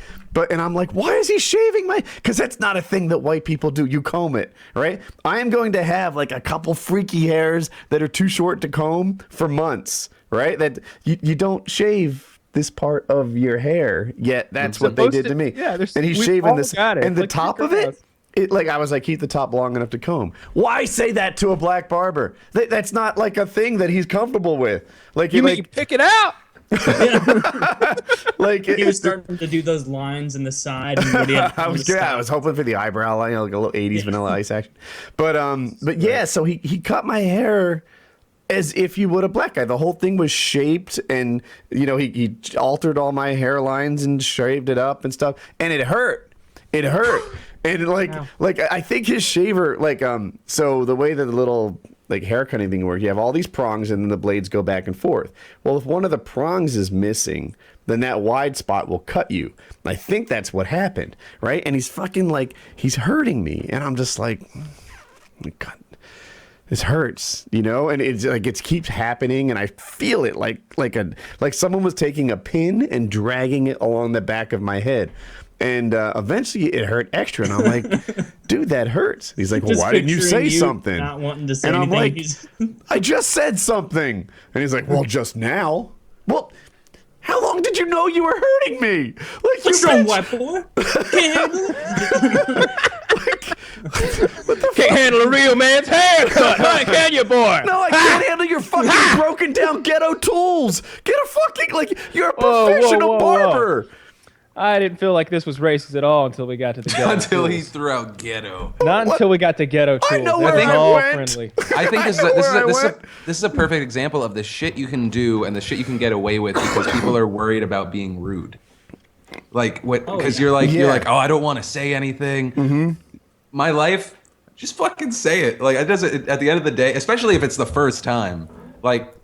and I'm like, why is he shaving my? Because that's not a thing that white people do. You comb it, right? I am going to have like a couple freaky hairs that are too short to comb for months, right? That you don't shave this part of your hair yet. That's what they did to me. Yeah, and he's shaving this, and the top of it. I was like, keep the top long enough to comb. Why say that to a black barber? That's not like a thing that he's comfortable with. Like you mean pick it out? Like he was starting to do those lines in the side. And I was hoping for the eyebrow line, like a little '80s Vanilla Ice action. But yeah, so he cut my hair as if you would a black guy. The whole thing was shaped, and he altered all my hairlines and shaved it up and stuff, and it hurt. It hurt. And like I think his shaver, so the way that the little like hair cutting thing works, you have all these prongs and then the blades go back and forth. Well, if one of the prongs is missing, then that wide spot will cut you. I think that's what happened, right? And he's fucking he's hurting me, and I'm just like, God, this hurts, and it's like it keeps happening, and I feel it like someone was taking a pin and dragging it along the back of my head. And eventually it hurt extra. And I'm like, dude, that hurts. He's like, well, why didn't you say something? Not wanting to say and I'm anything. like, I just said something. And he's like, well, just now. Well, how long did you know you were hurting me? Like, what's wrong, white boy? Can't handle it? Can't handle a real man's haircut, huh? Can you, boy? No, I can't handle your fucking broken down ghetto tools. Get a fucking, you're a professional barber. I didn't feel like this was racist at all until we got to the ghetto. Until he threw out ghetto. Not until we got to ghetto tools. I know where I went. Friendly. I think this is a perfect example of the shit you can do and the shit you can get away with because people are worried about being rude. Like what? Because you're like, oh, I don't want to say anything. Mm-hmm. My life, just fucking say it. Like it doesn't. At the end of the day, especially if it's the first time, like.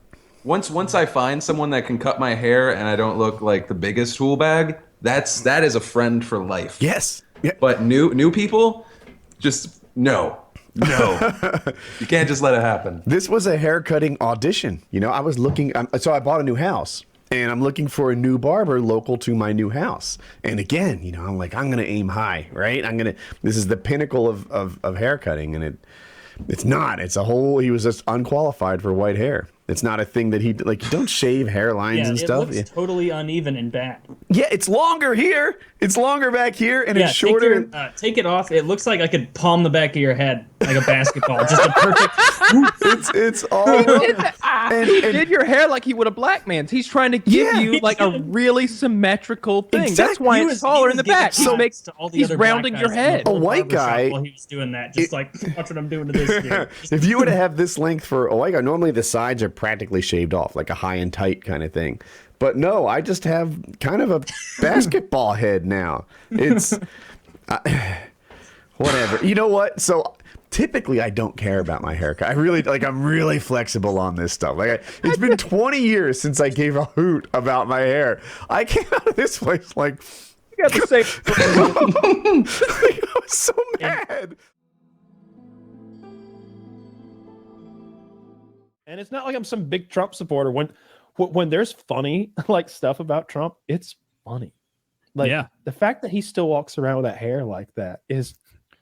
Once I find someone that can cut my hair and I don't look like the biggest tool bag, that is a friend for life. Yes. Yeah. But new people, just no. You can't just let it happen. This was a haircutting audition. I was looking, so I bought a new house and I'm looking for a new barber local to my new house. And again, I'm like, I'm going to aim high, right? This is the pinnacle of haircutting, and it's not. It's he was just unqualified for white hair. It's not a thing that you don't shave hairlines and stuff. It looks totally uneven and bad. Yeah, it's longer here. It's longer back here, and it's shorter. Take it off. It looks like I could palm the back of your head like a basketball. Just a perfect. It's all. He did your hair like he would a black man's. He's trying to give you like a really symmetrical thing. Exactly. That's why it's taller in the back. He's other rounding your head. A white guy. While he was doing that, just watch what I'm doing to this dude. If you were to have this length for a white guy, normally the sides are practically shaved off, like a high and tight kind of thing. But no, I just have kind of a basketball head now. It's whatever. You know what? So typically I don't care about my haircut. I'm really flexible on this stuff. It's been 20 years since I gave a hoot about my hair. I came out of this place like you got the same. I was so mad. And it's not like I'm some big Trump supporter. When there's funny stuff about Trump, it's funny. The fact that he still walks around with that hair like that is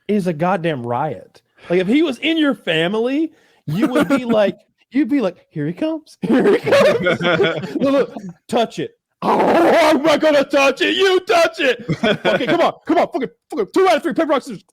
a goddamn riot. Like if he was in your family, you would be like, here he comes. Here he comes. Look, touch it. Oh, I'm not gonna touch it. You touch it. Okay, come on. Fucking 2 out of 3 paper, rock, scissors.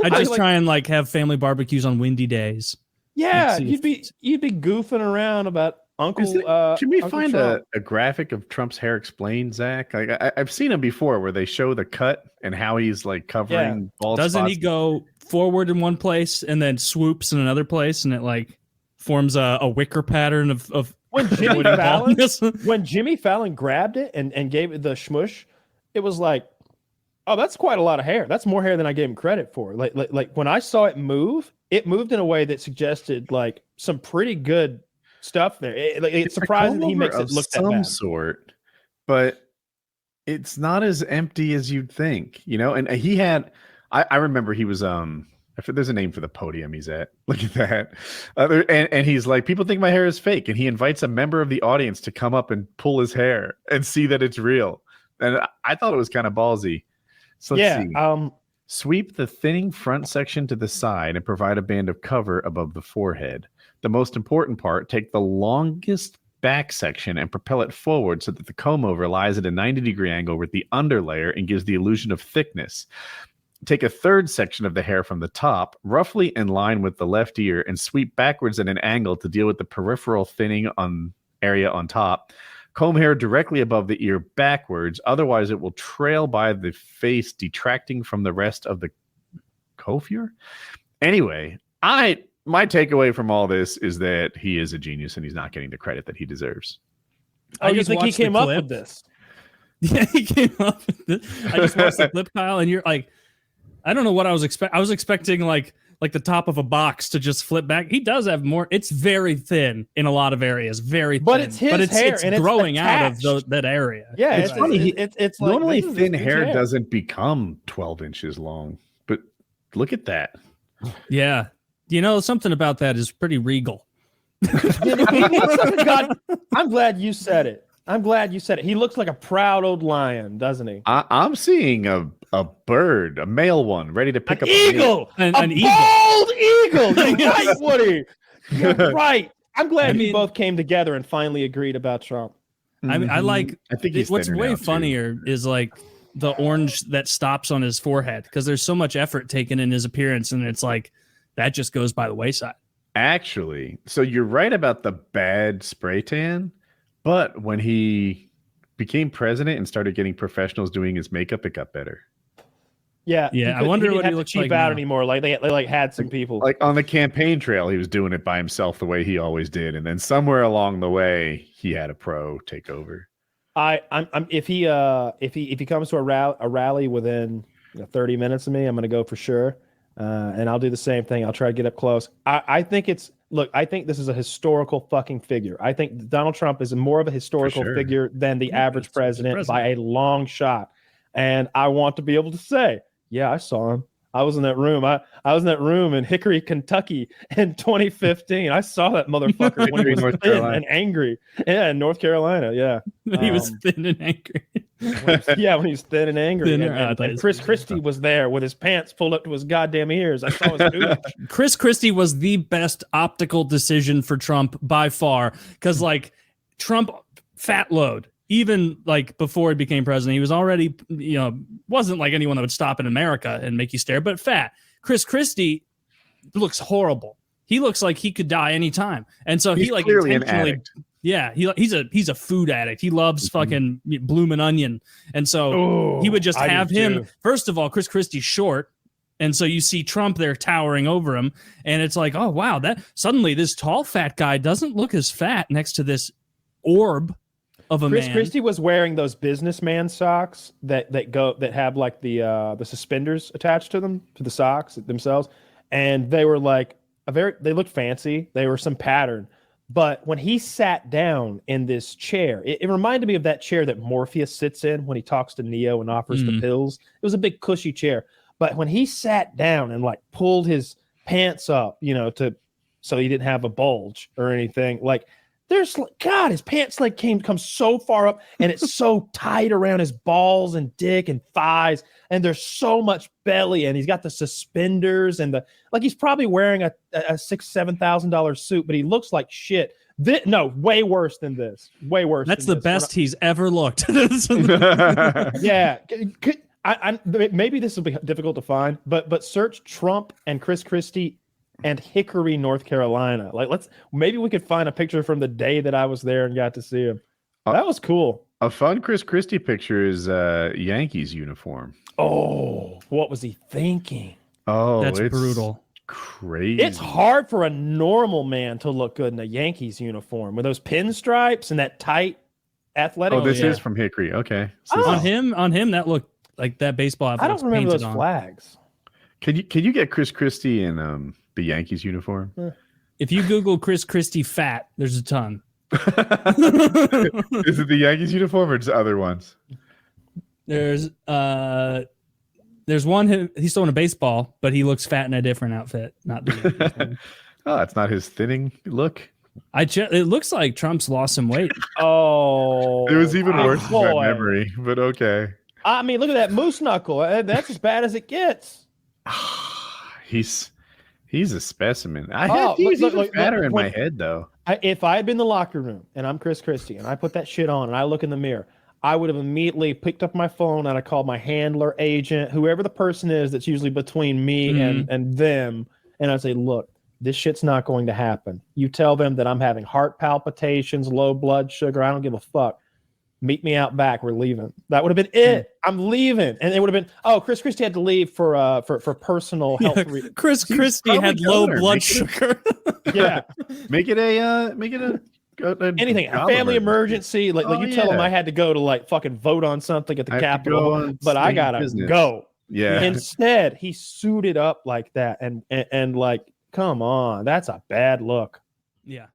I just try and have family barbecues on windy days. Yeah, you'd be goofing around about Uncle. Can we Uncle find Trump. a graphic of Trump's hair explained, Zach? Like I've seen him before, where they show the cut and how he's like covering bald Doesn't spots. he go forward in one place and then swoops in another place, and it like forms a wicker pattern of when Jimmy Fallon grabbed it and gave it the shmush, it was like, oh, that's quite a lot of hair. That's more hair than I gave him credit for. Like when I saw it moved in a way that suggested like some pretty good stuff there. It's surprising that he makes it look that bad. Sort, but it's not as empty as you'd think, you know. And he had, I remember he was there's a name for the podium he's at. Look at that. And he's like, people think my hair is fake, and he invites a member of the audience to come up and pull his hair and see that it's real. And I thought it was kind of ballsy. So let's see. Sweep the thinning front section to the side and provide a band of cover above the forehead. The most important part, take the longest back section and propel it forward so that the comb over lies at a 90-degree angle with the underlayer and gives the illusion of thickness. Take a third section of the hair from the top, roughly in line with the left ear, and sweep backwards at an angle to deal with the peripheral thinning area on top. Comb hair directly above the ear backwards, otherwise it will trail by the face, detracting from the rest of the coiffure. Anyway, my takeaway from all this is that he is a genius and he's not getting the credit that he deserves. Oh, you think he came up with this? Yeah, he came up with this. I just watched the clip, Kyle, and you're like, I don't know what I was expecting. I was expecting like the top of a box to just flip back. He does have more. It's very thin in a lot of areas, very thin. But it's his hair, it's and growing it's out of that area. Yeah, it's funny. It's like, normally thin hair doesn't become 12 inches long, but look at that. Yeah. You know, something about that is pretty regal. God, I'm glad you said it. He looks like a proud old lion, doesn't he? I'm seeing a bird, a male one, ready to pick up eagle, an eagle. Bald eagle. You're right, Woody. You're right. I'm glad you both came together and finally agreed about Trump. I mean, I think he's what's way too. funnier is like the orange that stops on his forehead, because there's so much effort taken in his appearance, and it's like that just goes by the wayside. Actually, so you're right about the bad spray tan, but when he became president and started getting professionals doing his makeup, it got better. Yeah. I wonder what he looks cheap like out now. anymore. Like they like had some people like on the campaign trail, he was doing it by himself the way he always did, and then somewhere along the way, he had a pro take over. If he comes to a rally within 30 minutes of me, I'm going to go for sure, and I'll do the same thing. I'll try to get up close. I think this is a historical fucking figure. I think Donald Trump is more of a historical figure than the average president by a long shot, and I want to be able to say, yeah, I saw him. I was in that room. I was in that room in Hickory, Kentucky in 2015. I saw that motherfucker when he was thin and angry. Yeah, in North Carolina. Yeah. He was thin and angry. When he was thin and angry. And Chris Christie was there with his pants pulled up to his goddamn ears. I saw his boobs. Chris Christie was the best optical decision for Trump by far, because like Trump fat load. Even like before he became president, he was already, wasn't like anyone that would stop in America and make you stare, but fat. Chris Christie looks horrible. He looks like he could die anytime. And so he's he like clearly intentionally, an addict. Yeah, he's a food addict. He loves fucking bloomin' onion. And so he would just have him. Too. First of all, Chris Christie's short. And so you see Trump there towering over him. And it's like, oh, wow, that suddenly this tall, fat guy doesn't look as fat next to this orb of a Chris man. Christie was wearing those businessman socks that have like the suspenders attached to them, to the socks themselves, and they were like they looked fancy. They were some pattern, but when he sat down in this chair, it reminded me of that chair that Morpheus sits in when he talks to Neo and offers the pills. It was a big cushy chair, but when he sat down and like pulled his pants up, so he didn't have a bulge or anything, like. There's his pants leg comes so far up, and it's so tight around his balls and dick and thighs, and there's so much belly, and he's got the suspenders and he's probably wearing a $6,000-$7,000 suit, but he looks like shit. Way worse than this. Way worse. That's the best he's ever looked. Yeah. Maybe this will be difficult to find, but search Trump and Chris Christie and Hickory, North Carolina. Like, maybe we could find a picture from the day that I was there and got to see him. That was cool. A fun Chris Christie picture is Yankees uniform. Oh, what was he thinking? Oh, that's it's brutal. Crazy. It's hard for a normal man to look good in a Yankees uniform with those pinstripes and that tight athletic. Oh, this is from Hickory. Okay. So on him, that looked like that baseball. I don't remember those flags. Can you get Chris Christie in the Yankees uniform? If you Google Chris Christie fat, there's a ton. Is it the Yankees uniform or just other ones? There's one. He's throwing a baseball, but he looks fat in a different outfit. Not the Yankees one. Oh, it's not his thinning look. It looks like Trump's lost some weight. Oh, it was even worse than that memory, but okay. I mean, look at that moose knuckle. That's as bad as it gets. He's a specimen. He's even fatter in my head, though. If I had been in the locker room and I'm Chris Christie and I put that shit on and I look in the mirror, I would have immediately picked up my phone and I called my handler, agent, whoever the person is that's usually between me and them, and I'd say, look, this shit's not going to happen. You tell them that I'm having heart palpitations, low blood sugar. I don't give a fuck. Meet me out back. We're leaving. That would have been it. I'm leaving. And it would have been, Chris Christie had to leave for personal health reasons. Chris Christie had low blood sugar. Yeah. Make it a anything, a family emergency. Like you tell them I had to go to like fucking vote on something at the Capitol, but I gotta go. Yeah. Instead, he suited up like that and like, come on, that's a bad look. Yeah.